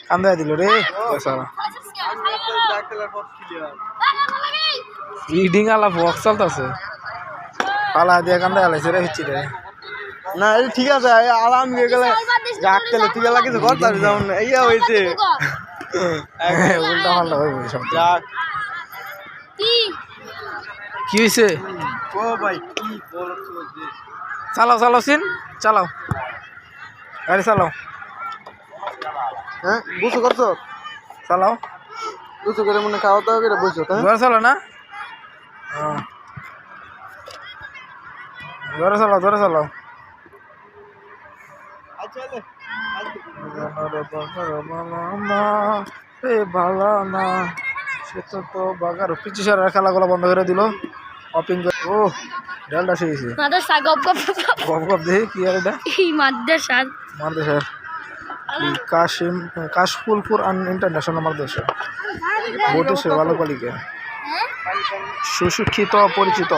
কান্দা দিল রে রিডিং আলা বক্স চলতেছে পালা দিয়ে কান্দা আলাইছে রে হিচ্ছি রে না এই ঠিক আছে আরাম হয়ে গেলে রাখতে ঠিক আছে কিছু করতে পারি যেমন ইয়া হয়েছে উল্টা পাল্টা হয়ে গেছে সব যাক কি হয়েছে ও ভাই কি বলছো যে চালাও চালাও সিন চালাও গাড়ি চালাও হ্যাঁ বুঝছো করছো চালাও বুঝছো করে মনে খাওয়া দাওয়া করে বসছো হ্যাঁ ঘরে চালাও না ঘরে চালাও ঘরে চালাও ভালো না সে তো বাগার পিচি সারের খেলাগুলো বন্ধ করে দিল অপিং ও ডালটা শিখেছে মাদ্রাসা গপ গপ গপ গপ দেখি কি আর এটা মাদ্রাসা মাদ্রাসা কাশফুলপুর ইন্টারন্যাশনাল মাদ্রাসা বটেছে ভালো বালিকা সুশিক্ষিত পরিচিত